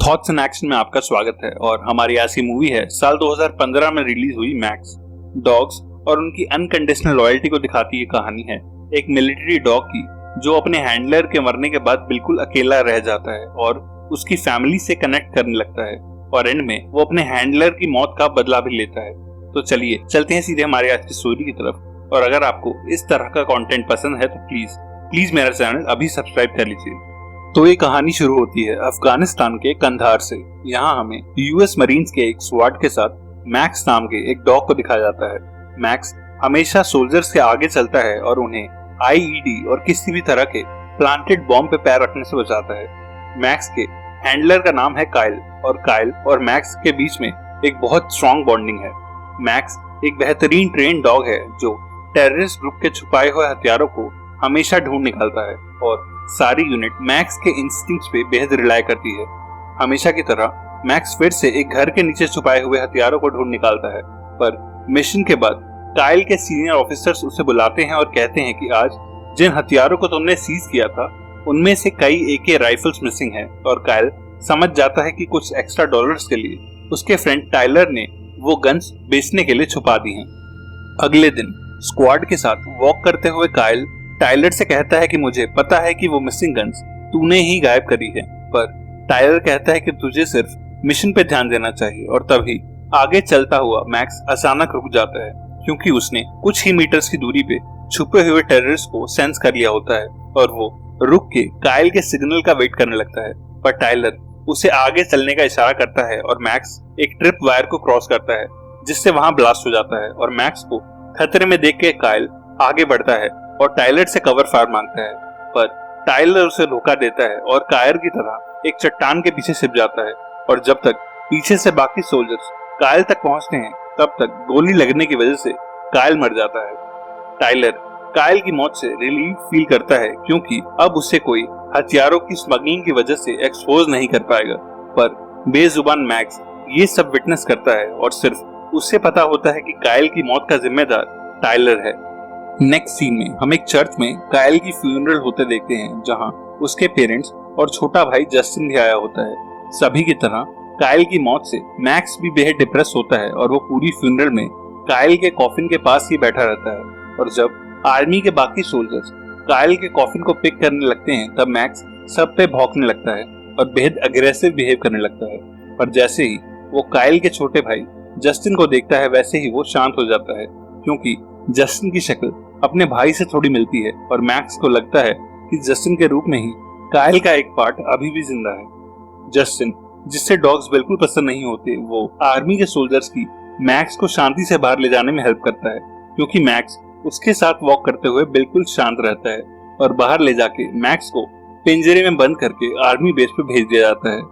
Thoughts in action में आपका स्वागत है और हमारी ऐसी मूवी है साल 2015 में रिलीज हुई मैक्स। डॉग्स और उनकी अनकंडीशनल लॉयल्टी को दिखाती ये कहानी है एक मिलिट्री डॉग की जो अपने हैंडलर के मरने के बाद बिल्कुल अकेला रह जाता है और उसकी फैमिली से कनेक्ट करने लगता है और एंड में वो अपने हैंडलर की मौत का बदला भी लेता है। तो चलिए चलते हैं सीधे हमारे आज की स्टोरी की तरफ। और अगर आपको इस तरह का कंटेंट पसंद है तो प्लीज मेरा चैनल अभी सब्सक्राइब कर लीजिए। तो ये कहानी शुरू होती है अफगानिस्तान के कंधार से। यहाँ हमें यूएस मरीन्स के एक स्वाट के साथ मैक्स नाम के एक डॉग को दिखाया जाता है। मैक्स हमेशा सोल्जर्स के आगे चलता है और उन्हें आईईडी और किसी भी तरह के प्लांटेड बॉम्ब पे पैर रखने से बचाता है। मैक्स के हैंडलर का नाम है काइल और मैक्स के बीच में एक बहुत स्ट्रॉन्ग बॉन्डिंग है। मैक्स एक बेहतरीन ट्रेन डॉग है जो टेररिस्ट ग्रुप के छुपाए हुए हथियारों को हमेशा ढूंढ निकालता है और सारी यूनिट मैक्स के इंस्टिंक्ट्स पे बेहद रिलाय करती है। हमेशा की तरह मैक्स फिर से एक घर के नीचे छुपाए हुए हथियारों को ढूंढ निकालता है, पर मिशन के बाद काइल के सीनियर ऑफिसर्स उसे बुलाते हैं और कहते हैं कि आज जिन हथियारों को तुमने सीज किया था उनमें से कई एके राइफल्स मिसिंग हैं। और काइल समझ जाता है कि कुछ एक्स्ट्रा डॉलर्स के लिए उसके फ्रेंड टाइलर ने वो गन्स बेचने के लिए छुपा दी हैं। अगले दिन स्क्वाड के साथ वॉक करते हुए काइल टाइलर से कहता है कि मुझे पता है कि वो मिसिंग गन्स तूने ही गायब करी है, पर टाइलर कहता है कि तुझे सिर्फ मिशन पे ध्यान देना चाहिए। और तभी आगे चलता हुआ मैक्स अचानक रुक जाता है क्योंकि उसने कुछ ही मीटर्स की दूरी पे छुपे हुए टेररिस्ट को सेंस कर लिया होता है और वो रुक के काइल के सिग्नल का वेट करने लगता है। पर टाइलर उसे आगे चलने का इशारा करता है और मैक्स एक ट्रिप वायर को क्रॉस करता है जिससे वहां ब्लास्ट हो जाता है और मैक्स को खतरे में देख के काइल आगे बढ़ता है और टाइलर से कवर फायर मांगता है, पर टाइलर उसे धोखा देता है और कायर की तरह एक चट्टान के पीछे छिप जाता है। और जब तक पीछे से बाकी सोल्जर्स कायल तक पहुंचते हैं तब तक गोली लगने की वजह से कायल मर जाता है। टाइलर कायल की मौत से रिलीफ फील करता है क्योंकि अब उसे कोई हथियारों की स्मगलिंग की वजह से एक्सपोज नहीं कर पाएगा, पर बेजुबान मैक्स ये सब विटनेस करता है और सिर्फ उसे पता होता है कि कायल की मौत का जिम्मेदार टाइलर है। नेक्स्ट सीन में हम एक चर्च में काइल की फ्यूनरल होते देखते हैं जहां उसके पेरेंट्स और छोटा भाई जस्टिन भी आया होता है। सभी की तरह काइल की मौत से मैक्स भी बेहद डिप्रेस होता है और वो पूरी फ्यूनरल में काइल के कॉफिन के पास ही बैठा रहता है। और जब आर्मी के बाकी सोल्जर्स काइल के कॉफिन को पिक करने लगते हैं तब मैक्स सब पे भौंकने लगता है और बेहद अग्रेसिव बिहेव करने लगता है। पर जैसे ही वो काइल के छोटे भाई जस्टिन को देखता है वैसे ही वो शांत हो जाता है क्योंकि जस्टिन की शक्ल अपने भाई से थोड़ी मिलती है और मैक्स को लगता है कि जस्टिन के रूप में ही काइल का एक पार्ट अभी भी जिंदा है। जस्टिन जिससे डॉग्स बिल्कुल पसंद नहीं होते वो आर्मी के सोल्जर्स की मैक्स को शांति से बाहर ले जाने में हेल्प करता है क्योंकि मैक्स उसके साथ वॉक करते हुए बिल्कुल शांत रहता है और बाहर ले जाके मैक्स को पिंजरे में बंद करके आर्मी बेस पे भेज दिया जाता है।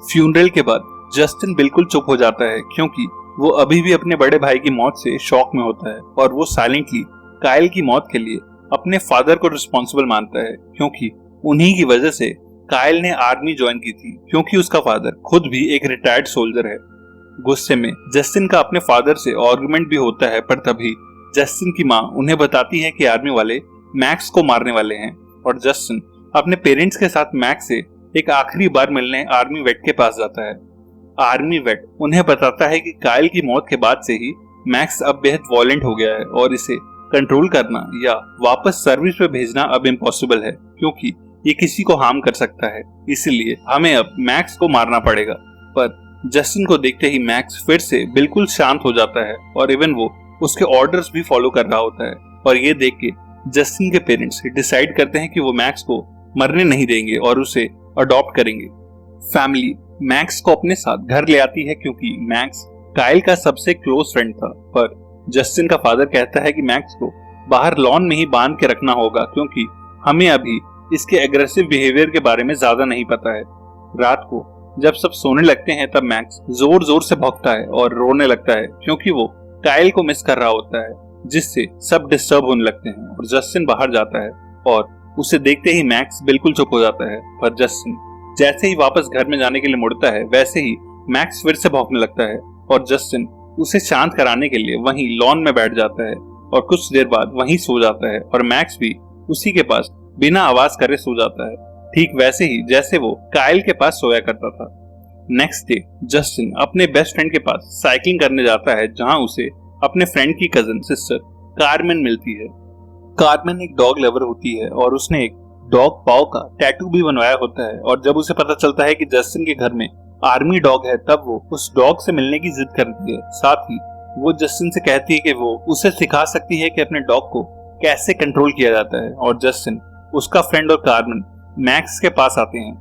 फ्यूनरल के बाद जस्टिन बिल्कुल चुप हो जाता है क्योंकि वो अभी भी अपने बड़े भाई की मौत से शॉक में होता है और वो साइलेंटली काइल की मौत के लिए अपने फादर को रिस्पॉन्सिबल मानता है क्योंकि उन्हीं की वजह से काइल ने आर्मी ज्वाइन की थी क्योंकि उसका फादर खुद भी एक रिटायर्ड सोल्जर है। गुस्से में जस्टिन का अपने फादर से आर्गुमेंट भी होता है पर तभी जस्टिन की माँ उन्हें बताती है कि आर्मी वाले मैक्स को मारने वाले हैं और जस्टिन अपने पेरेंट्स के साथ मैक्स से एक आखिरी बार मिलने आर्मी वेट के पास जाता है। आर्मी वेट उन्हें बताता है कि काइल की मौत के बाद से ही मैक्स अब बेहद वॉयलेंट हो गया है और इसे कंट्रोल करना या वापस सर्विस पे भेजना अब इम्पॉसिबल है क्योंकि ये किसी को हार्म कर सकता है, इसलिए हमें अब मैक्स को मारना पड़ेगा। पर जस्टिन को देखते ही मैक्स फिर से बिल्कुल शांत हो जाता है और इवन वो उसके ऑर्डर्स भी फॉलो कर रहा होता है। और ये देख के जस्टिन के पेरेंट्स डिसाइड करते हैं कि वो मैक्स को मरने नहीं देंगे और उसे अडॉप्ट करेंगे। फैमिली मैक्स को अपने साथ घर ले आती है क्योंकि मैक्स काइल का सबसे क्लोज फ्रेंड था, पर जस्टिन का फादर कहता है कि मैक्स को बाहर लॉन में ही बांध के रखना होगा क्योंकि हमें अभी इसके एग्रेसिव बिहेवियर के बारे में ज्यादा नहीं पता है। रात को जब सब सोने लगते हैं तब मैक्स जोर जोर से भौंकता है और रोने लगता है क्योंकि वो काइल को मिस कर रहा होता है जिससे सब डिस्टर्ब होने लगते हैं। और जस्टिन बाहर जाता है और उसे देखते ही मैक्स बिल्कुल चुप हो जाता है, पर जस्टिन जैसे ही वापस घर में जाने के लिए मुड़ता है वैसे ही मैक्स फिर से भौंकने लगता है और जस्टिन उसे शांत कराने के लिए वहीं लॉन में बैठ जाता है और कुछ देर बाद वहीं सो जाता है और मैक्स भी उसी के पास बिना आवाज करे सो जाता है, ठीक वैसे ही जैसे वो काइल के पास सोया करता था। नेक्स्ट डे जस्टिन अपने बेस्ट फ्रेंड के पास साइकिलिंग करने जाता है, जहां उसे अपने फ्रेंड की कजन सिस्टर कार्मेन मिलती है। कार्मेन एक डॉग लवर होती है और उसने एक डॉग पाव का टैटू भी बनवाया होता है, और जब उसे पता चलता है कि जस्टिन के घर में आर्मी डॉग है, तब वो उस डॉग से मिलने की जिद करती है। साथ ही वो जस्टिन से कहती है कि वो उसे सिखा सकती है कि अपने डॉग को कैसे कंट्रोल किया जाता है, और जस्टिन, उसका फ्रेंड और कार्मेन मैक्स के पास आते हैं।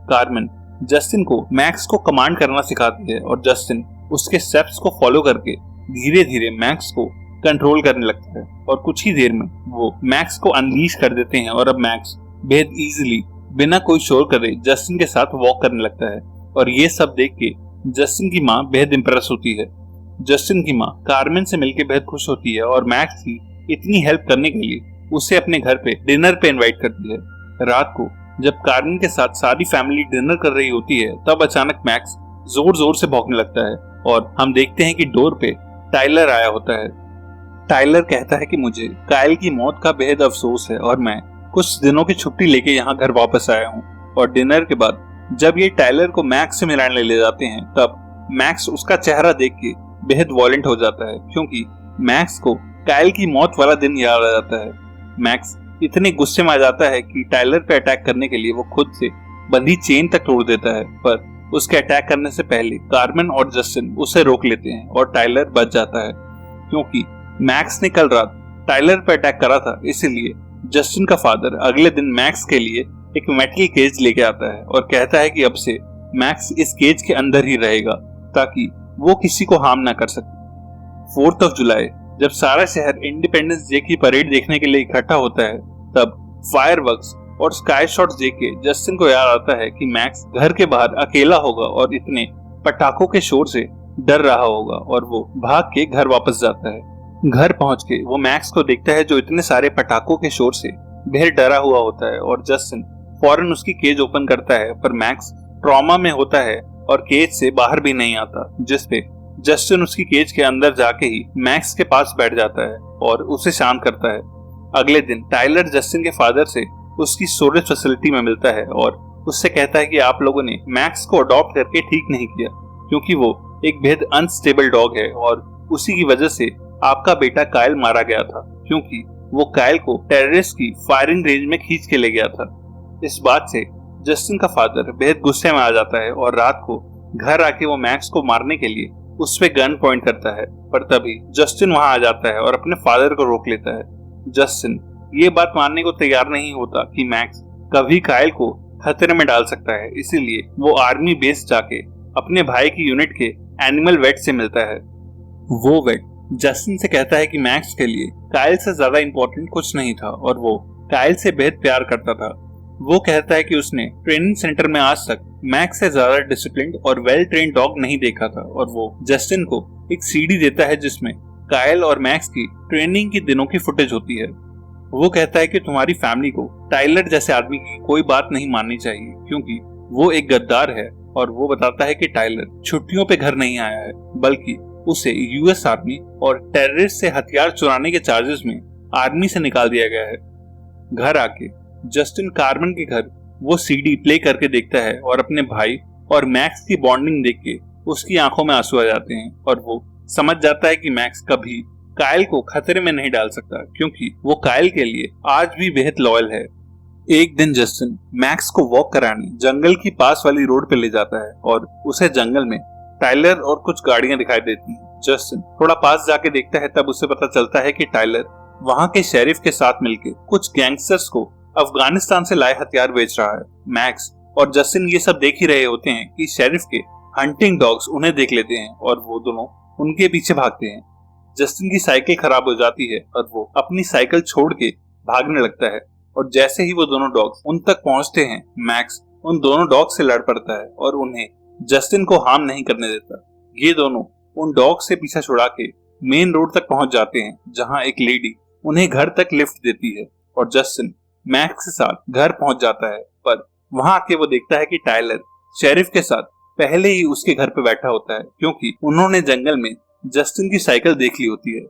कार्मेन जस्टिन को मैक्स को कमांड करना सिखाती है और जस्टिन उसके स्टेप्स को फॉलो करके धीरे धीरे मैक्स को कंट्रोल करने लगता है, और कुछ ही देर में वो मैक्स को अनलीश कर देते हैं, और अब मैक्स बेहद इजीली बिना कोई शोर करे जस्टिन के साथ वॉक करने लगता है। और ये सब देख के जस्टिन की माँ बेहद इंप्रेस होती है। जस्टिन की माँ कार्मेन से मिलकर बेहद खुश होती है और मैक्स की इतनी हेल्प करने के लिए उसे अपने घर पे डिनर पे इनवाइट करती है। रात को जब कार्मेन के साथ सारी फैमिली डिनर कर रही होती है, तब अचानक मैक्स जोर जोर से भौंकने लगता है और हम देखते हैं कि डोर पे टाइलर आया होता है। टाइलर कहता है कि मुझे कायल की मौत का बेहद अफसोस है और मैं कुछ दिनों की छुट्टी लेके यहाँ घर वापस आया हूँ। और डिनर के बाद जब ये टाइलर को मैक्स से मिलाने ले जाते हैं, तब मैक्स उसका चेहरा देख के बेहद वॉयलेंट हो जाता है, क्योंकि मैक्स को कायल की मौत वाला दिन याद आ जाता है। मैक्स इतने गुस्से में आ जाता है कि टाइलर पे अटैक करने के लिए वो खुद से बंधी चेन तक तोड़ देता है, पर उसके अटैक करने से पहले कार्मेन और जस्टिन उसे रोक लेते हैं और टाइलर बच जाता है। क्योंकि मैक्स ने कल रात टाइलर पे अटैक करा था, इसीलिए जस्टिन का फादर अगले दिन मैक्स के लिए एक मेटल केज लेके आता है और कहता है कि अब से मैक्स इस केज के अंदर ही रहेगा ताकि वो किसी को हार्म ना कर सके। 4 जुलाई जब सारा शहर इंडिपेंडेंस डे की परेड देखने के लिए इकट्ठा होता है, तब फायरवर्क्स और स्काई शॉट्स देख के जस्टिन को याद आता है कि मैक्स घर के बाहर अकेला होगा और इतने पटाखों के शोर से डर रहा होगा, और वो भाग के घर वापस जाता है। घर पहुंच के वो मैक्स को देखता है जो इतने सारे पटाखों के शोर से बेहद डरा हुआ होता है, और जस्टिन फौरन उसकी केज ओपन करता है, पर मैक्स ट्रॉमा में होता है और केज से बाहर भी नहीं आता, जिसपे जस्टिन उसकी केज के अंदर जाके ही मैक्स के पास बैठ जाता है और उसे शांत करता है। अगले दिन टाइलर जस्टिन के फादर से उसकी स्टोरेज फैसिलिटी में मिलता है और उससे कहता है कि आप लोगों ने मैक्स को अडॉप्ट करके ठीक नहीं किया, क्योंकि वो एक बेहद अनस्टेबल डॉग है और उसी की वजह से आपका बेटा कायल मारा गया था, क्योंकि वो कायल को टेररिस्ट की फायरिंग रेंज में खींच के ले गया था। इस बात से जस्टिन का फादर बेहद गुस्से में आ जाता है और रात को घर आके वो मैक्स को मारने के लिए उस पे गन पॉइंट करता है, पर तभी जस्टिन वहां आ जाता है और अपने फादर को रोक लेता है। जस्टिन ये बात मानने को तैयार नहीं होता कि मैक्स कभी कायल को खतरे में डाल सकता है, इसीलिए वो आर्मी बेस जाके अपने भाई की यूनिट के एनिमल वेट से मिलता है। वो वेट जस्टिन से कहता है कि मैक्स के लिए कायल से ज्यादा इम्पोर्टेंट कुछ नहीं था और वो कायल से बेहद प्यार करता था। वो कहता है कि उसने ट्रेनिंग सेंटर में आज तक मैक्स से ज्यादा डिसिप्लिन्ड और वेल ट्रेन्ड डॉग नहीं देखा था, और वो जस्टिन को एक सीडी देता है जिसमें कायल और मैक्स की ट्रेनिंग के दिनों की फुटेज होती है। वो कहता है कि तुम्हारी फैमिली को टाइलर जैसे आदमी की कोई बात नहीं माननी चाहिए, क्योंकि वो एक गद्दार है, और वो बताता है कि टाइलर छुट्टियों पे घर नहीं आया है, बल्कि उसे यूएस आर्मी और टेररिस्ट से हथियार चुराने के चार्जेस में आर्मी से निकाल दिया गया है। घर आके जस्टिन कार्मेन के घर वो सीडी प्ले करके देखता है और अपने भाई और मैक्स की बॉन्डिंग देख के उसकी आंखों में आंसू आ जाते हैं, और वो समझ जाता है कि मैक्स कभी कायल को खतरे में नहीं डाल सकता, क्योंकि वो कायल के लिए आज भी बेहद लॉयल है। एक दिन जस्टिन मैक्स को वॉक कराने जंगल की पास वाली रोड पे ले जाता है और उसे जंगल में टाइलर और कुछ गाड़ियां दिखाई देती हैं। जस्टिन थोड़ा पास जाके देखता है, तब उसे पता चलता है कि टाइलर वहां के शेरिफ के साथ मिलकर कुछ गैंगस्टर्स को अफगानिस्तान से लाए हथियार बेच रहा है। मैक्स और जस्टिन ये सब देख ही रहे होते हैं कि शेरिफ के हंटिंग डॉग्स उन्हें देख लेते हैं और वो दोनों उनके पीछे भागते हैं। जस्टिन की साइकिल खराब हो जाती है और वो अपनी साइकिल छोड़ के भागने लगता है, और जैसे ही वो दोनों डॉग्स उन तक पहुंचते हैं, मैक्स उन दोनों डॉग से लड़ पड़ता है और उन्हें जस्टिन को हार्म नहीं करने देता। ये दोनों उन डॉग से पीछा छुड़ा के मेन रोड तक पहुंच जाते हैं, जहां एक लेडी उन्हें घर तक लिफ्ट देती है और जस्टिन मैक्स के साथ घर पहुंच जाता है। पर वहां आके वो देखता है कि टाइलर शेरिफ के साथ पहले ही उसके घर पे बैठा होता है, क्योंकि उन्होंने जंगल में जस्टिन की साइकिल देख ली होती है।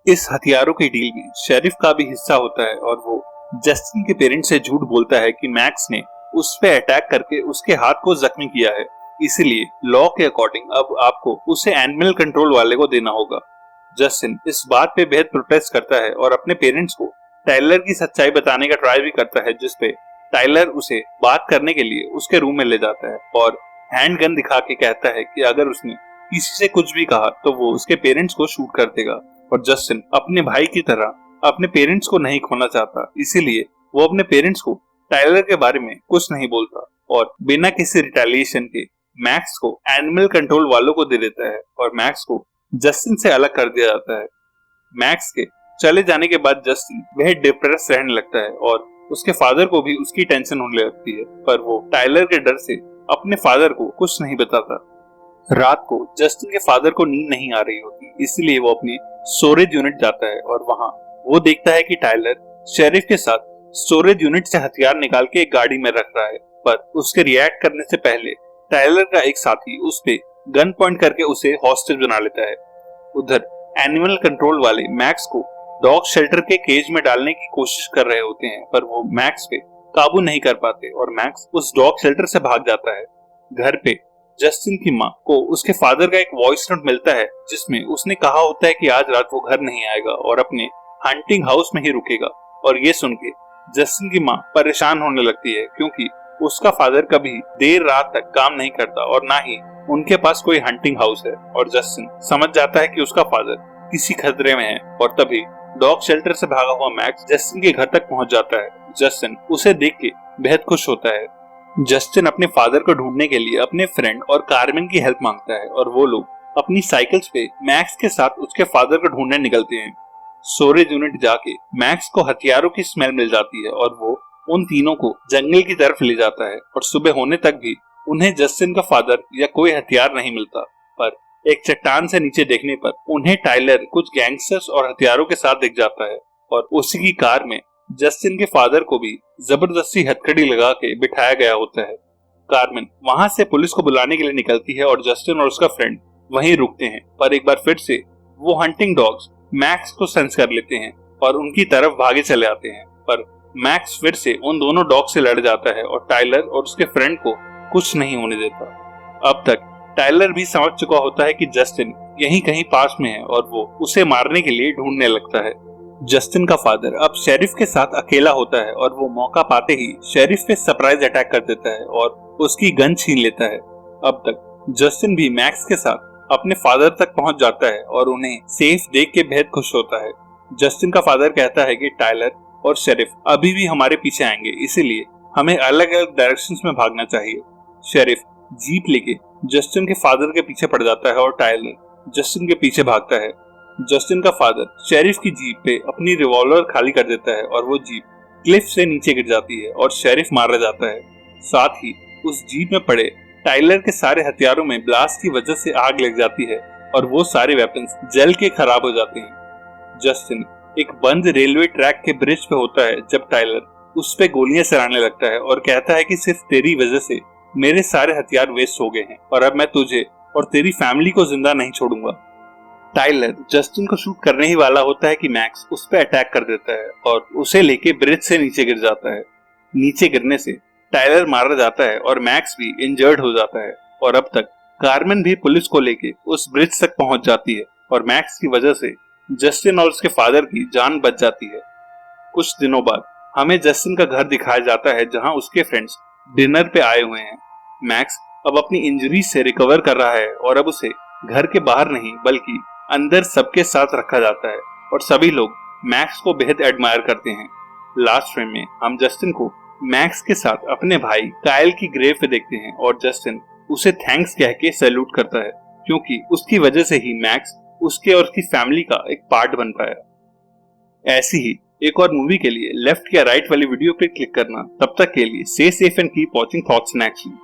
इस हथियारों की डील में शेरिफ का भी हिस्सा होता है और वो जस्टिन के पेरेंट्स से झूठ बोलता है कि मैक्स ने उस पे अटैक करके उसके हाथ को जख्मी किया है, इसलिए लॉ के अकॉर्डिंग अब आपको उसे एनिमल कंट्रोल वाले को देना होगा। जस्टिन इस बात पे बेहद प्रोटेस्ट करता है और अपने पेरेंट्स को टाइलर की सच्चाई बताने का ट्राई भी करता है, जिसपे टाइलर उसे बात करने के लिए उसके रूम में ले जाता है और हैंड गन दिखा के कहता है कि अगर उसने किसी से कुछ भी कहा तो वो उसके पेरेंट्स को शूट कर देगा। और जस्टिन अपने भाई की तरह अपने पेरेंट्स को नहीं खोना चाहता, इसीलिए वो अपने पेरेंट्स को टाइलर के बारे में कुछ नहीं बोलता और बिना किसी रिटेलिएशन के मैक्स को एनिमल कंट्रोल वालों को दे देता है और मैक्स को जस्टिन से अलग कर दिया जाता है। मैक्स के चले जाने के बाद जस्टिन वह डिप्रेस रहने लगता है और उसके फादर को भी उसकी टेंशन होने लगती है, पर वो टाइलर के डर से अपने फादर को कुछ नहीं बताता। रात को जस्टिन के फादर को नींद नहीं आ रही होती, इसलिए वो अपनी स्टोरेज यूनिट जाता है और वहाँ वो देखता है कि टाइलर शेरिफ के साथ स्टोरेज यूनिट से हथियार निकाल के एक गाड़ी में रख रहा है, पर उसके रिएक्ट करने से पहले टाइलर का एक साथी उस पे गन पॉइंट करके उसे हॉस्टेज बना लेता है। उधर एनिमल कंट्रोल वाले मैक्स को डॉग शेल्टर के केज में डालने की कोशिश कर रहे होते हैं, पर वो मैक्स पे काबू नहीं कर पाते और मैक्स उस डॉग शेल्टर से भाग जाता है। घर पे जस्टिन की माँ को उसके फादर का एक वॉइस नोट मिलता है, जिसमें उसने कहा होता है कि आज रात वो घर नहीं आएगा और अपने हंटिंग हाउस में ही रुकेगा। और ये सुन के जस्टिन की माँ परेशान होने लगती है, क्योंकि उसका फादर कभी देर रात तक काम नहीं करता और ना ही उनके पास कोई हंटिंग हाउस है। और जस्टिन समझ जाता है कि उसका फादर किसी खतरे में है और तभी डॉग शेल्टर से भागा हुआ मैक्स जस्टिन के घर तक पहुंच जाता है। जस्टिन उसे देख के बेहद खुश होता है। जस्टिन अपने फादर को ढूंढने के लिए अपने फ्रेंड और कार्मेन की हेल्प मांगता है और वो लोग अपनी साइकिल्स पे मैक्स के साथ उसके फादर को ढूंढने निकलते हैं। स्टोरेज यूनिट जाके मैक्स को हथियारों की स्मेल मिल जाती है और वो उन तीनों को जंगल की तरफ ले जाता है और सुबह होने तक भी उन्हें जस्टिन का फादर या कोई हथियार नहीं मिलता। पर एक चट्टान से नीचे देखने पर उन्हें टाइलर कुछ गैंगस्टर्स और हथियारों के साथ दिख जाता है और उसी की कार में जस्टिन के फादर को भी जबरदस्ती हथकड़ी लगा के बिठाया गया होता है। कार्मेन वहां से पुलिस को बुलाने के लिए निकलती है और जस्टिन और उसका फ्रेंड वहीं रुकते हैं, पर एक बार फिर से वो हंटिंग डॉग्स मैक्स को सेंस कर लेते हैं और उनकी तरफ भागे चले आते हैं। पर मैक्स फिर से उन दोनों डॉग से लड़ जाता है और टाइलर और उसके फ्रेंड को कुछ नहीं होने देता। अब तक टाइलर भी समझ चुका होता है कि जस्टिन यहीं कहीं पास में है और वो उसे मारने के लिए ढूंढने लगता है। जस्टिन का फादर अब शेरिफ के साथ अकेला होता है और वो मौका पाते ही शेरिफ पे सरप्राइज अटैक कर देता है और उसकी गन छीन लेता है। अब तक जस्टिन भी मैक्स के साथ अपने फादर तक पहुंच जाता है और उन्हें सेफ देख के बेहद खुश होता है। जस्टिन का फादर कहता है कि टाइलर और शेरिफ अभी भी हमारे पीछे आएंगे, इसीलिए हमें अलग अलग डायरेक्शंस में भागना चाहिए। शेरिफ जीप लेके जस्टिन के फादर के पीछे पड़ जाता है और टाइलर जस्टिन के पीछे भागता है। जस्टिन का फादर शेरिफ की जीप पे अपनी रिवॉल्वर खाली कर देता है और वो जीप क्लिफ से नीचे गिर जाती है और शेरिफ मारा जाता है। साथ ही उस जीप में पड़े टाइलर के सारे हथियारों में ब्लास्ट की वजह से आग लग जाती है और वो सारे वेपन्स जल के खराब हो जाते हैं। जस्टिन एक बंद रेलवे ट्रैक के ब्रिज पे होता है जब टाइलर उस पे गोलियां चलाने लगता है और कहता है कि सिर्फ तेरी वजह से मेरे सारे हथियार वेस्ट हो गए हैं और अब मैं तुझे और तेरी फैमिली को जिंदा नहीं छोड़ूंगा। टाइलर जस्टिन को शूट करने ही वाला होता है कि मैक्स उस पे अटैक कर देता है और उसे लेके ब्रिज से नीचे गिर जाता है। नीचे गिरने से टाइलर मारा जाता है और मैक्स भी इंजर्ड हो जाता है और अब तक कार्मेन भी पुलिस को लेके उस ब्रिज तक पहुंच जाती है और मैक्स की वजह से जस्टिन और उसके फादर की जान बच जाती है। कुछ दिनों बाद हमें जस्टिन का घर दिखाया जाता है जहां उसके फ्रेंड्स डिनर पे आए हुए हैं। मैक्स अब अपनी इंजरी से रिकवर कर रहा है और अब उसे घर के बाहर नहीं बल्कि अंदर सबके साथ रखा जाता है और सभी लोग मैक्स को बेहद एडमायर करते हैं। लास्ट फ्रेम में हम जस्टिन को मैक्स के साथ अपने भाई कायल की ग्रेव पे देखते हैं और जस्टिन उसे थैंक्स कह के सैल्यूट करता है, क्योंकि उसकी वजह से ही मैक्स उसके और उसकी फैमिली का एक पार्ट बन पाया। ऐसी ही एक और मूवी के लिए लेफ्ट या राइट वाली वीडियो पे क्लिक करना। तब तक के लिए stay safe and keep watching thoughts in action.